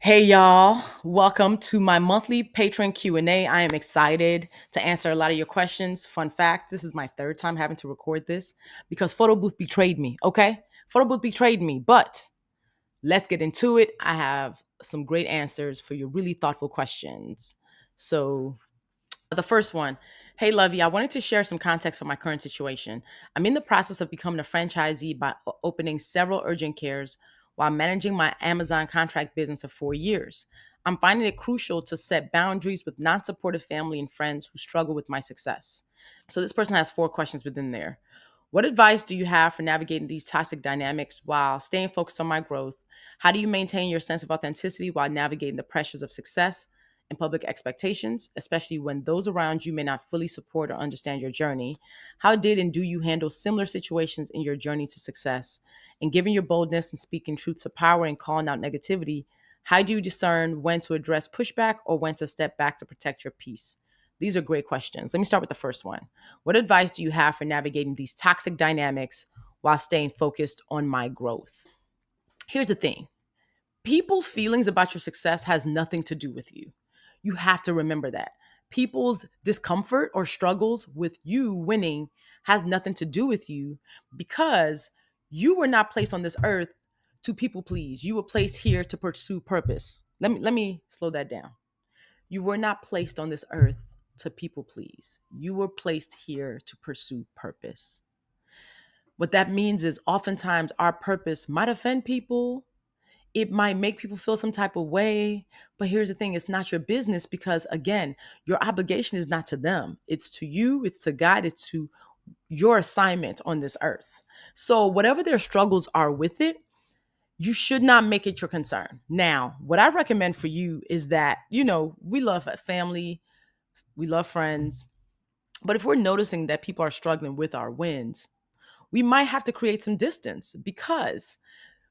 Hey y'all, welcome to my monthly patron Q&A. I am excited to answer a lot of your questions. Fun fact, this is my third time having to record this because Photo Booth betrayed me, okay? Photo Booth betrayed me, but let's get into it. I have some great answers for your really thoughtful questions. So the first one, hey Lovey, I wanted to share some context for my current situation. I'm in the process of becoming a franchisee by opening several urgent cares while managing my Amazon contract business of 4 years. I'm finding it crucial to set boundaries with non supportive family and friends who struggle with my success. So, this person has four questions within there. What advice do you have for navigating these toxic dynamics while staying focused on my growth? How do you maintain your sense of authenticity while navigating the pressures of success and public expectations, especially when those around you may not fully support or understand your journey? How did and do you handle similar situations in your journey to success? And given your boldness and speaking truth to power and calling out negativity, how do you discern when to address pushback or when to step back to protect your peace? These are great questions. Let me start with the first one. What advice do you have for navigating these toxic dynamics while staying focused on my growth? Here's the thing. People's feelings about your success has nothing to do with you. You have to remember that. People's discomfort or struggles with you winning has nothing to do with you because you were not placed on this earth to people please. You were placed here to pursue purpose. Let me slow that down. You were not placed on this earth to people please. You were placed here to pursue purpose. What that means is oftentimes our purpose might offend people. It might make people feel some type of way. But here's the thing, it's not your business because, again, your obligation is not to them. It's to you, it's to God, it's to your assignment on this earth. So, whatever their struggles are with it, you should not make it your concern. Now, what I recommend for you is that, we love family, we love friends. But if we're noticing that people are struggling with our wins, we might have to create some distance because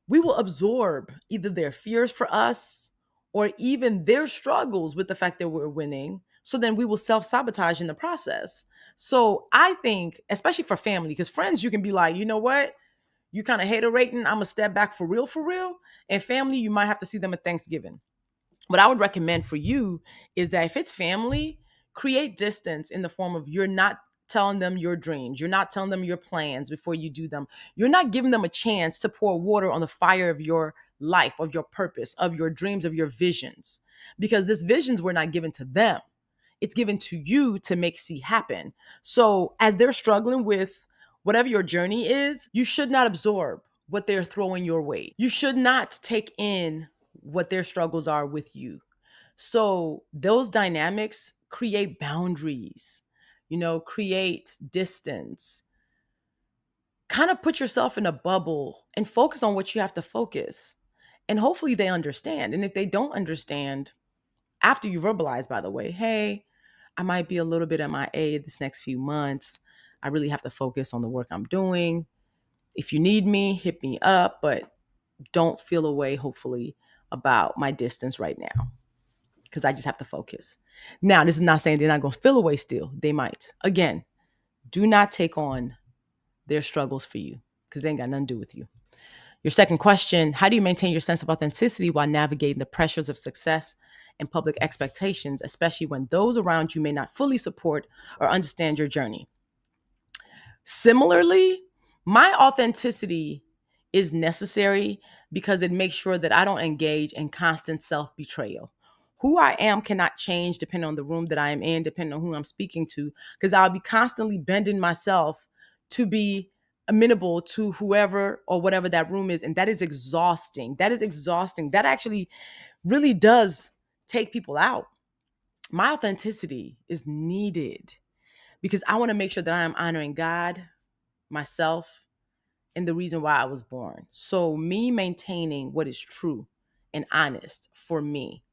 we will absorb either their fears for us or even their struggles with the fact that we're winning. So then we will self sabotage in the process. So I think, especially for family, because friends, you can be like, you know what? You kind of hater rating. I'm going to step back for real, for real. And family, you might have to see them at Thanksgiving. What I would recommend for you is that if it's family, create distance in the form of you're not telling them your dreams. You're not telling them your plans before you do them. You're not giving them a chance to pour water on the fire of your life, of your purpose, of your dreams, of your visions. Because these visions were not given to them. It's given to you to make see happen. So as they're struggling with whatever your journey is, you should not absorb what they're throwing your way. You should not take in what their struggles are with you. So those dynamics create boundaries, create distance. Kind of put yourself in a bubble and focus on what you have to focus. And hopefully they understand. And if they don't understand, after you verbalize, by the way, hey, I might be a little bit MIA this next few months. I really have to focus on the work I'm doing. If you need me, hit me up, but don't feel away, hopefully, about my distance right now because I just have to focus. Now, this is not saying they're not going to feel away still. They might. Again, do not take on their struggles for you because they ain't got nothing to do with you. Your second question, how do you maintain your sense of authenticity while navigating the pressures of success and public expectations, especially when those around you may not fully support or understand your journey? Similarly, my authenticity is necessary because it makes sure that I don't engage in constant self-betrayal. Who I am cannot change depending on the room that I am in, depending on who I'm speaking to, because I'll be constantly bending myself to be amenable to whoever or whatever that room is. And that is exhausting. That is exhausting. That actually really does take people out. My authenticity is needed because I want to make sure that I am honoring God, myself, and the reason why I was born. So, me maintaining what is true and honest for me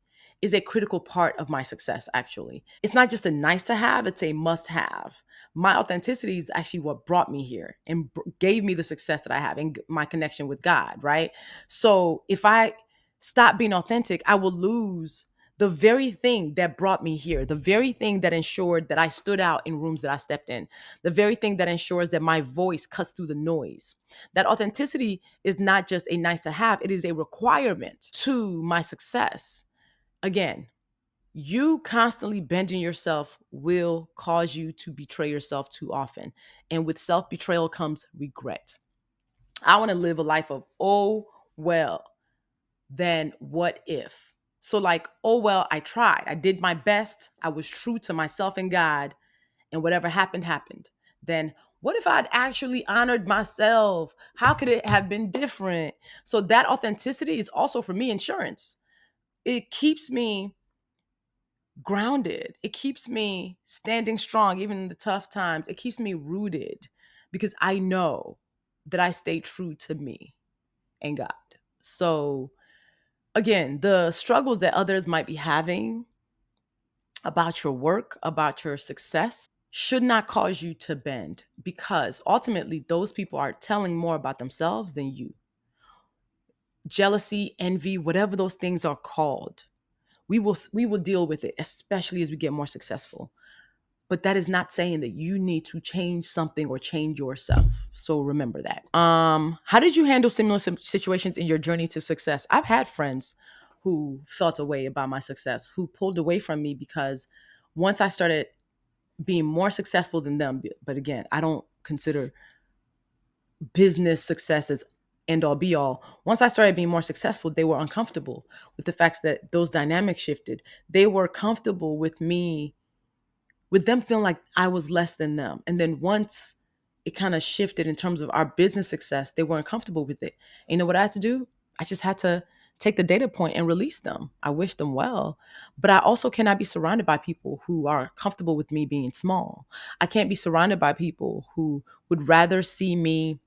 is a critical part of my success, actually. It's not just a nice to have, it's a must have. My authenticity is actually what brought me here and gave me the success that I have and my connection with God, right? So, if I stop being authentic, I will lose The very thing that brought me here, the very thing that ensured that I stood out in rooms that I stepped in, the very thing that ensures that my voice cuts through the noise. That authenticity is not just a nice to have, it is a requirement to my success. Again, you constantly bending yourself will cause you to betray yourself too often. And with self betrayal comes regret. I want to live a life of, oh, well, then what if? So, like, oh, well, I tried. I did my best. I was true to myself and God, and whatever happened, happened. Then what if I'd actually honored myself? How could it have been different? So, that authenticity is also for me insurance. It keeps me grounded. It keeps me standing strong, even in the tough times. It keeps me rooted because I know that I stay true to me and God. So, again, the struggles that others might be having about your work, about your success, should not cause you to bend because ultimately those people are telling more about themselves than you. Jealousy, envy, whatever those things are called, we will deal with it, especially as we get more successful. But that is not saying that you need to change something or change yourself. So remember that. How did you handle similar situations in your journey to success? I've had friends who felt a way about my success, who pulled away from me because once I started being more successful than them, but again, I don't consider business success as end all be all. Once I started being more successful, they were uncomfortable with the fact that those dynamics shifted. They were comfortable with them feeling like I was less than them. And then once it kind of shifted in terms of our business success, they weren't comfortable with it. And you know what I had to do? I just had to take the data point and release them. I wish them well. But I also cannot be surrounded by people who are comfortable with me being small. I can't be surrounded by people who would rather see me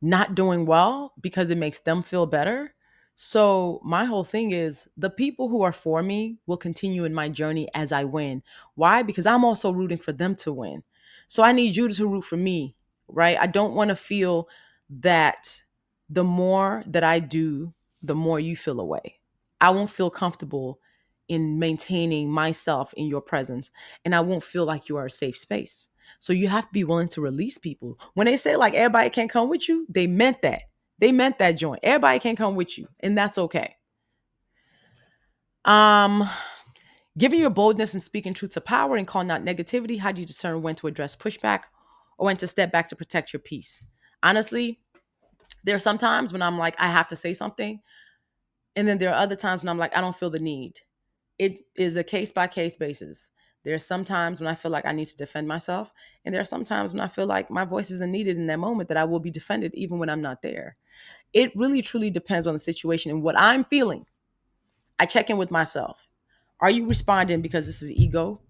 not doing well because it makes them feel better. So, my whole thing is the people who are for me will continue in my journey as I win. Why? Because I'm also rooting for them to win. So, I need you to root for me, right? I don't want to feel that the more that I do, the more you feel away. I won't feel comfortable in maintaining myself in your presence, and I won't feel like you are a safe space. So you have to be willing to release people. When they say like everybody can't come with you, they meant that. They meant that joint. Everybody can't come with you, and that's okay. Um, Giving your boldness and speaking truth to power and calling out negativity, how do you discern when to address pushback or when to step back to protect your peace? Honestly, there are some times when I'm like, I have to say something. And then there are other times when I'm like, I don't feel the need. It is a case by case basis. There's some times when I feel like I need to defend myself. And there are some times when I feel like my voice isn't needed in that moment, that I will be defended even when I'm not there. It really truly depends on the situation and what I'm feeling. I check in with myself. Are you responding because this is ego?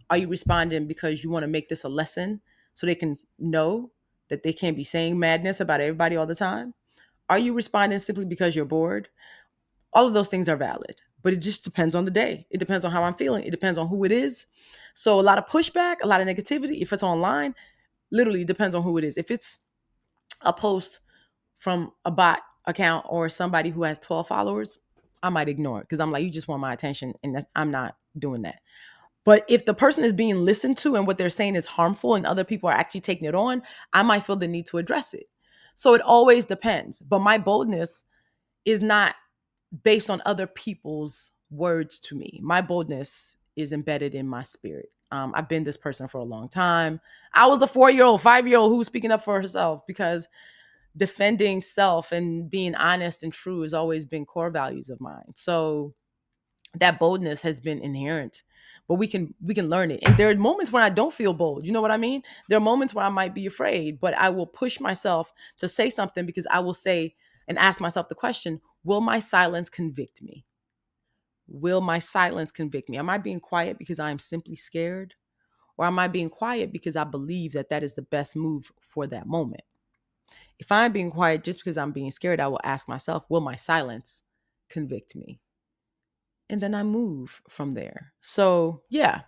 Are you responding because you want to make this a lesson so they can know that they can't be saying madness about everybody all the time? Are you responding simply because you're bored? All of those things are valid, but it just depends on the day. It depends on how I'm feeling. It depends on who it is. So a lot of pushback, a lot of negativity, if it's online, literally depends on who it is. If it's a post from a bot account or somebody who has 12 followers, I might ignore it because I'm like, you just want my attention, and I'm not doing that. But if the person is being listened to and what they're saying is harmful and other people are actually taking it on, I might feel the need to address it. So it always depends. But my boldness is not based on other people's words to me. My boldness is embedded in my spirit. I've been this person for a long time. I was a 4-year old, 5-year old who was speaking up for herself because defending self and being honest and true has always been core values of mine. So that boldness has been inherent, but we can learn it. And there are moments when I don't feel bold. You know what I mean? There are moments where I might be afraid, but I will push myself to say something because I will say and ask myself the question, will my silence convict me? Will my silence convict me? Am I being quiet because I am simply scared? Or am I being quiet because I believe that that is the best move for that moment? If I'm being quiet just because I'm being scared, I will ask myself, will my silence convict me? And then I move from there. So, yeah,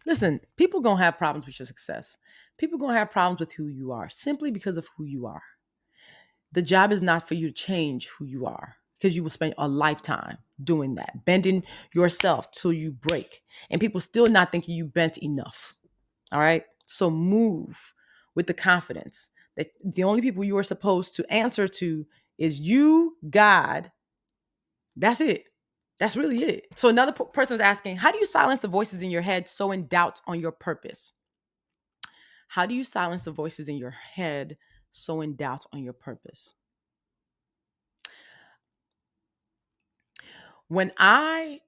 listen, people going to have problems with your success. People going to have problems with who you are simply because of who you are. The job is not for you to change who you are. because you will spend a lifetime doing that, bending yourself till you break, and people still not thinking you bent enough. All right. So move with the confidence that the only people you are supposed to answer to is you, God. That's it. That's really it. So another person is asking, how do you silence the voices in your head sowing doubts on your purpose? How do you silence the voices in your head sowing doubts on your purpose? When I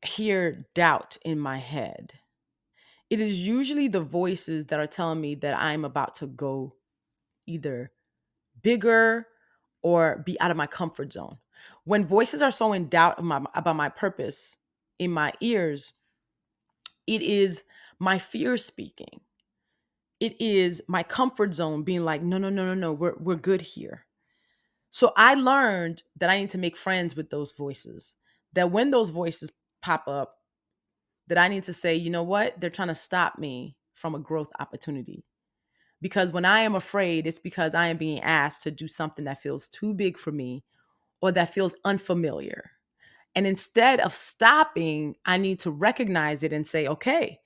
hear doubt in my head, it is usually the voices that are telling me that I'm about to go either bigger or be out of my comfort zone. When voices are sowing doubt about my purpose in my ears, it is my fear speaking. It is my comfort zone being like, no, no, no, no, no, we're good here. So I learned that I need to make friends with those voices. That when those voices pop up, that I need to say, you know what? They're trying to stop me from a growth opportunity. Because when I am afraid, it's because I am being asked to do something that feels too big for me or that feels unfamiliar. And instead of stopping, I need to recognize it and say, okay,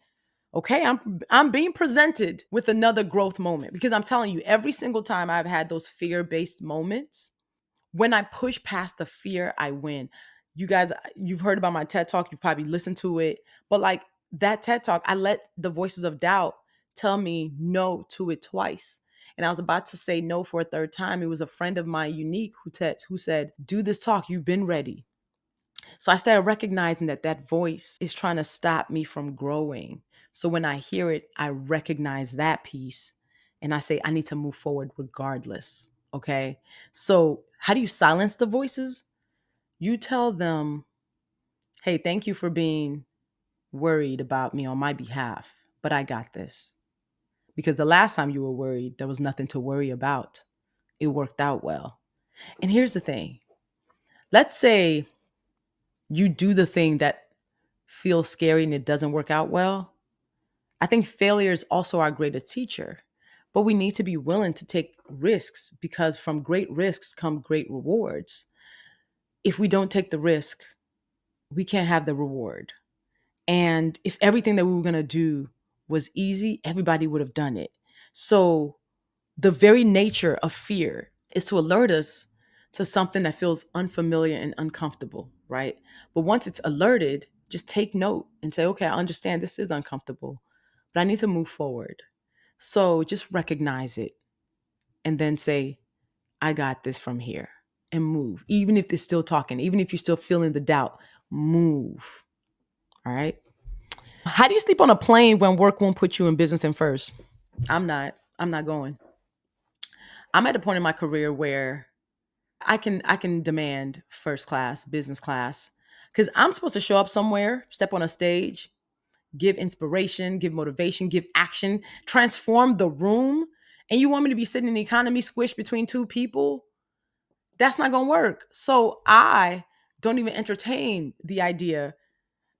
I'm being presented with another growth moment. Because I'm telling you, every single time I've had those fear-based moments, when I push past the fear, I win. You guys, you've heard about my TED Talk, you've probably listened to it. But like that TED Talk, I let the voices of doubt tell me no to it twice. And I was about to say no for a third time. It was a friend of mine, Unique, who said, do this talk. You've been ready. So I started recognizing that that voice is trying to stop me from growing. So when I hear it, I recognize that piece and I say, I need to move forward regardless. Okay. So how do you silence the voices? You tell them, hey, thank you for being worried about me on my behalf, but I got this. Because the last time you were worried, there was nothing to worry about. It worked out well. And here's the thing, let's say you do the thing that feels scary and it doesn't work out well. I think failure is also our greatest teacher, but we need to be willing to take risks because from great risks come great rewards. If we don't take the risk, we can't have the reward. And if everything that we were going to do was easy, everybody would have done it. So the very nature of fear is to alert us to something that feels unfamiliar and uncomfortable, right? But once it's alerted, just take note and say, okay, I understand this is uncomfortable, but I need to move forward. So just recognize it and then say, I got this from here and move. Even if they're still talking, even if you're still feeling the doubt, move. All right. How do you sleep on a plane when work won't put you in business in first? I'm not going. I'm at a point in my career where I can demand first class, business class, because I'm supposed to show up somewhere, step on a stage, give inspiration, give motivation, give action, transform the room. And you want me to be sitting in the economy squished between two people? That's not gonna work. So I don't even entertain the idea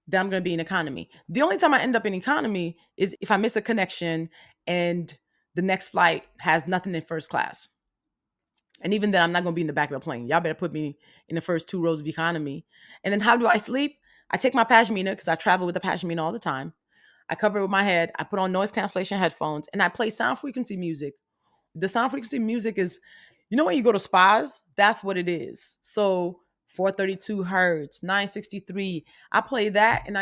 that I'm gonna be in economy. The only time I end up in economy is if I miss a connection and the next flight has nothing in first class. And even then, I'm not going to be in the back of the plane. Y'all better put me in the first two rows of economy. And then how do I sleep? I take my pashmina because I travel with the pashmina all the time. I cover it with my head. I put on noise cancellation headphones and I play sound frequency music. The sound frequency music is, when you go to spas, that's what it is. So 432 hertz, 963. I play that and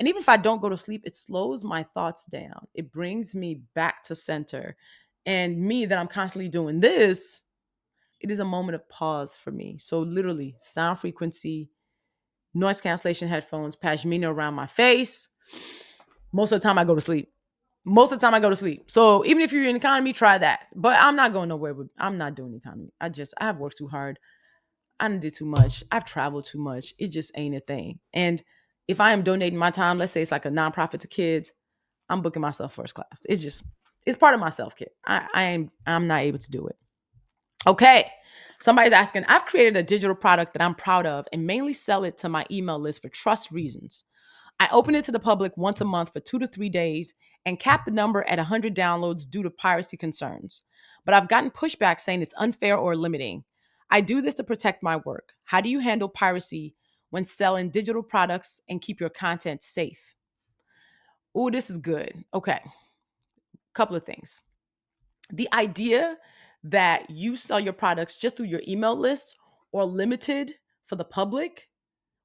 even if I don't go to sleep, it slows my thoughts down. It brings me back to center. And me that I'm constantly doing this, it is a moment of pause for me. So literally, sound frequency, noise cancellation headphones, pashmina around my face. Most of the time I go to sleep. Most of the time I go to sleep. So even if you're in economy, try that. But I'm not going nowhere I'm not doing economy. I have worked too hard. I done did too much. I've traveled too much. It just ain't a thing. And if I am donating my time, let's say it's like a nonprofit to kids, I'm booking myself first class. It's part of my self-care. I'm not able to do it. Okay. Somebody's asking, I've created a digital product that I'm proud of and mainly sell it to my email list for trust reasons. I open it to the public once a month for 2 to 3 days and cap the number at 100 downloads due to piracy concerns. But I've gotten pushback saying it's unfair or limiting. I do this to protect my work. How do you handle piracy when selling digital products and keep your content safe? Oh, this is good. Okay, couple of things. The idea that you sell your products just through your email list or limited for the public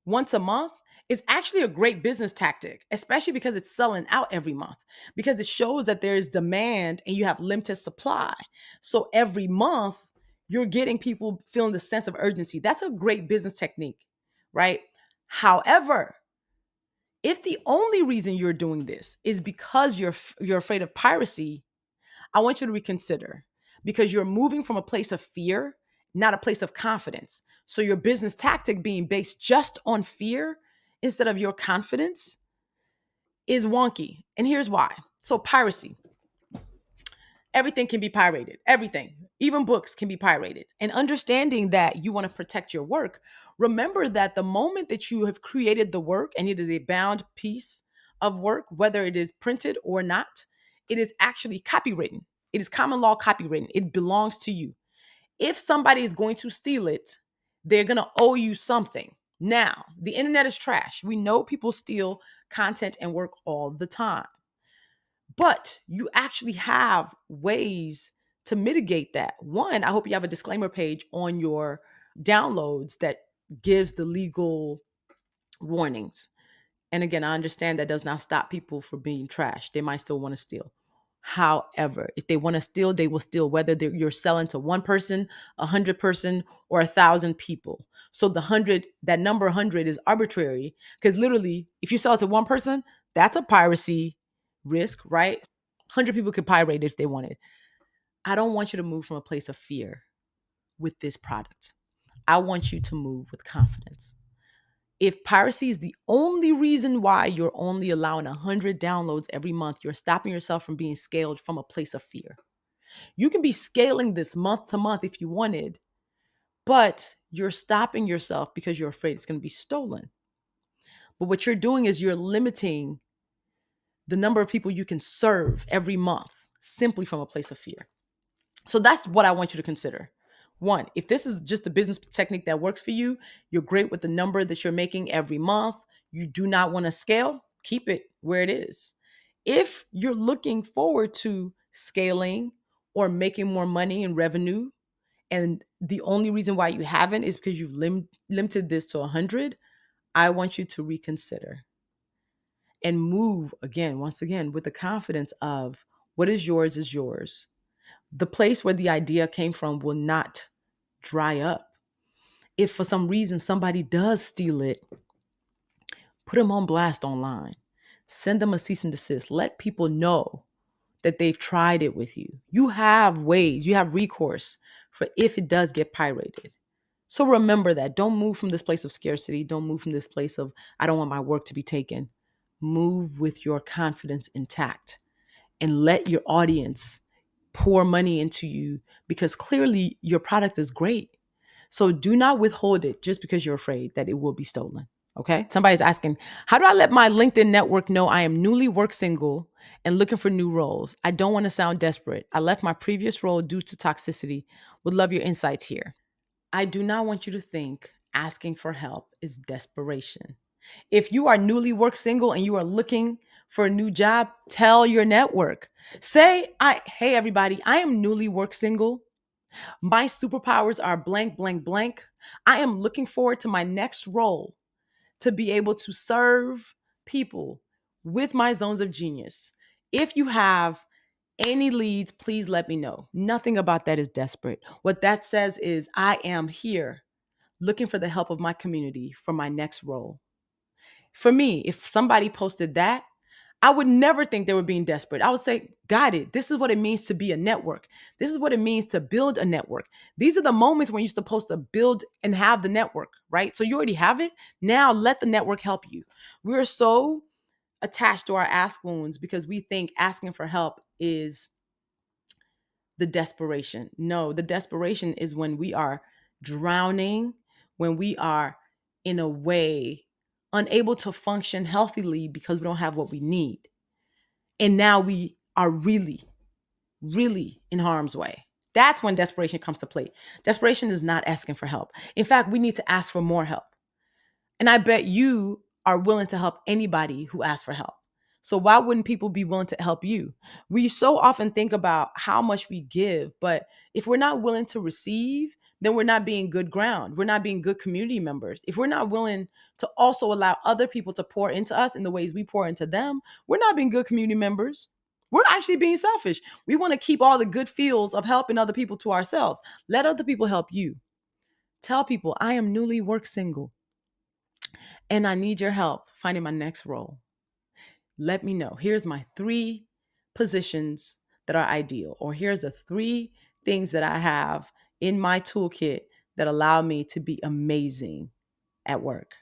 once a month is actually a great business tactic, especially because it's selling out every month, because it shows that there is demand and you have limited supply. So every month, you're getting people feeling the sense of urgency. That's a great business technique, right? However, if the only reason you're doing this is because you're afraid of piracy, I want you to reconsider, because you're moving from a place of fear, not a place of confidence. So your business tactic being based just on fear instead of your confidence is wonky. And here's why. So piracy, everything can be pirated. Everything, even books can be pirated. And understanding that you want to protect your work, remember that the moment that you have created the work and it is a bound piece of work, whether it is printed or not, it is actually copywritten. It is common law copywritten. It belongs to you. If somebody is going to steal it, they're going to owe you something. Now, the internet is trash. We know people steal content and work all the time. But you actually have ways to mitigate that. One, I hope you have a disclaimer page on your downloads that gives the legal warnings. And again, I understand that does not stop people from being trash. They might still want to steal. However, if they want to steal, they will steal, whether you're selling to one person, 100 person, or 1,000 people. So that number 100 is arbitrary, because literally, if you sell it to one person, that's a piracy risk, right? 100 people could pirate it if they wanted. I don't want you to move from a place of fear with this product. I want you to move with confidence. If piracy is the only reason why you're only allowing 100 downloads every month, you're stopping yourself from being scaled from a place of fear. You can be scaling this month to month if you wanted, but you're stopping yourself because you're afraid it's going to be stolen. But what you're doing is you're limiting the number of people you can serve every month simply from a place of fear. So that's what I want you to consider. One, if this is just a business technique that works for you, you're great with the number that you're making every month, you do not want to scale, keep it where it is. If you're looking forward to scaling or making more money and revenue, and the only reason why you haven't is because you've limited this to 100, I want you to reconsider and move again, once again, with the confidence of what is yours is yours. The place where the idea came from will not dry up. If for some reason somebody does steal it, put them on blast online. Send them a cease and desist. Let people know that they've tried it with you. You have ways, you have recourse for if it does get pirated. So remember that. Don't move from this place of scarcity. Don't move from this place of, I don't want my work to be taken. Move with your confidence intact and let your audience pour money into you, because clearly your product is great. So do not withhold it just because you're afraid that it will be stolen. Okay. Somebody's asking, how do I let my LinkedIn network know I am newly work single and looking for new roles? I don't want to sound desperate. I left my previous role due to toxicity. Would love your insights here. I do not want you to think asking for help is desperation. If you are newly work single and you are looking for a new job, tell your network. Say, hey everybody, I am newly work single. My superpowers are blank, blank, blank. I am looking forward to my next role to be able to serve people with my zones of genius. If you have any leads, please let me know. Nothing about that is desperate. What that says is, I am here looking for the help of my community for my next role. For me, if somebody posted that, I would never think they were being desperate. I would say, got it. This is what it means to be a network. This is what it means to build a network. These are the moments when you're supposed to build and have the network, right? So you already have it. Now let the network help you. We're so attached to our ask wounds because we think asking for help is the desperation. No, the desperation is when we are drowning, when we are in a way unable to function healthily because we don't have what we need. And now we are really, really in harm's way. That's when desperation comes to play. Desperation is not asking for help. In fact, we need to ask for more help. And I bet you are willing to help anybody who asks for help. So why wouldn't people be willing to help you? We so often think about how much we give, but if we're not willing to receive, then we're not being good ground. We're not being good community members. If we're not willing to also allow other people to pour into us in the ways we pour into them, we're not being good community members. We're actually being selfish. We want to keep all the good feels of helping other people to ourselves. Let other people help you. Tell people, I am newly work single and I need your help finding my next role. Let me know. Here's my 3 positions that are ideal, or here's the 3 things that I have in my toolkit that allow me to be amazing at work,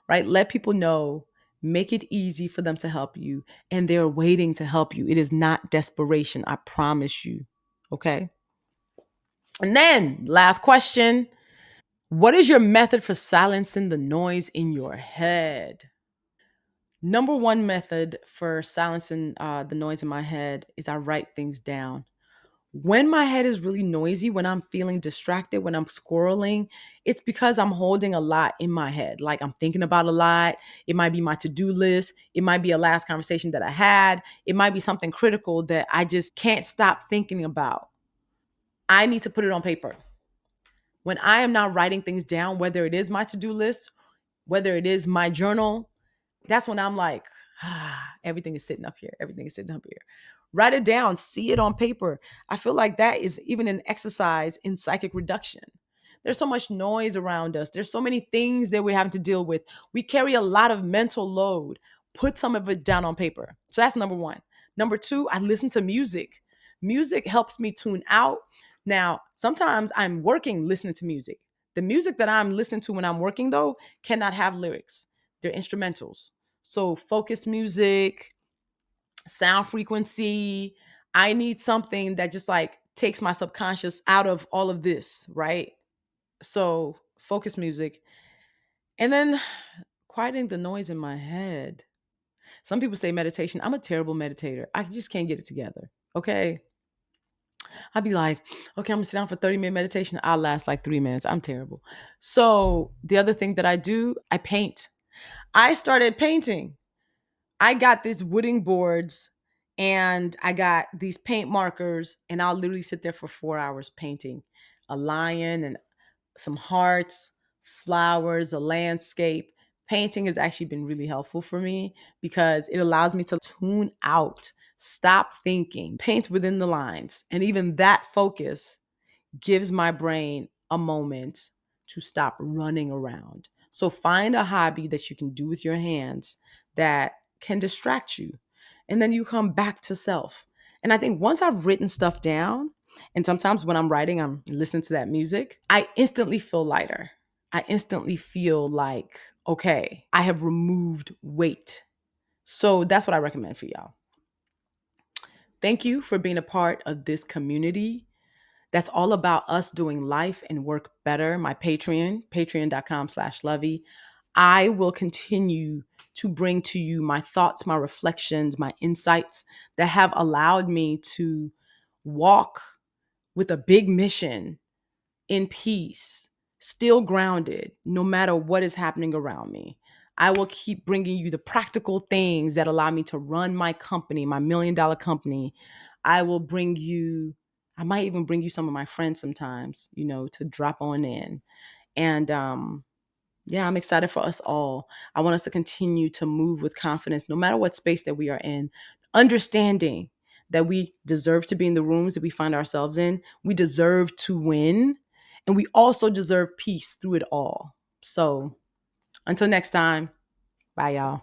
right? Let people know, make it easy for them to help you, and they're waiting to help you. It is not desperation, I promise you. Okay. And then, last question. What is your method for silencing the noise in your head? Number one method for silencing the noise in my head is I write things down. When my head is really noisy, when I'm feeling distracted, when I'm squirreling, it's because I'm holding a lot in my head. Like I'm thinking about a lot. It might be my to do list. It might be a last conversation that I had. It might be something critical that I just can't stop thinking about. I need to put it on paper. When I am not writing things down, whether it is my to do list, whether it is my journal, that's when I'm like, everything is sitting up here. Everything is sitting up here. Write it down, see it on paper. I feel like that is even an exercise in psychic reduction. There's so much noise around us. There's so many things that we're having to deal with. We carry a lot of mental load. Put some of it down on paper. So that's number one. Number two, I listen to music. Music helps me tune out. Now, sometimes I'm working listening to music. The music that I'm listening to when I'm working, though, cannot have lyrics. They're instrumentals. So focus music, sound frequency. I need something that just like takes my subconscious out of all of this, right? So focus music. And then quieting the noise in my head. Some people say meditation. I'm a terrible meditator. I just can't get it together. Okay. I'd be like, okay, I'm gonna sit down for 30-minute meditation. I'll last like 3 minutes. I'm terrible. So the other thing that I do, I paint. I started painting. I got these wooden boards and I got these paint markers, and I'll literally sit there for 4 hours painting a lion and some hearts, flowers, a landscape. Painting has actually been really helpful for me because it allows me to tune out, stop thinking, paint within the lines. And even that focus gives my brain a moment to stop running around. So find a hobby that you can do with your hands that can distract you. And then you come back to self. And I think once I've written stuff down, and sometimes when I'm writing, I'm listening to that music, I instantly feel lighter. I instantly feel like, okay, I have removed weight. So that's what I recommend for y'all. Thank you for being a part of this community that's all about us doing life and work better. My Patreon, patreon.com/Lovey. I will continue to bring to you my thoughts, my reflections, my insights that have allowed me to walk with a big mission in peace, still grounded, no matter what is happening around me. I will keep bringing you the practical things that allow me to run my company, my $1 million company. I will bring you, I might even bring you some of my friends sometimes, to drop on in. And yeah, I'm excited for us all. I want us to continue to move with confidence, no matter what space that we are in, understanding that we deserve to be in the rooms that we find ourselves in. We deserve to win, and we also deserve peace through it all. So until next time, bye, y'all.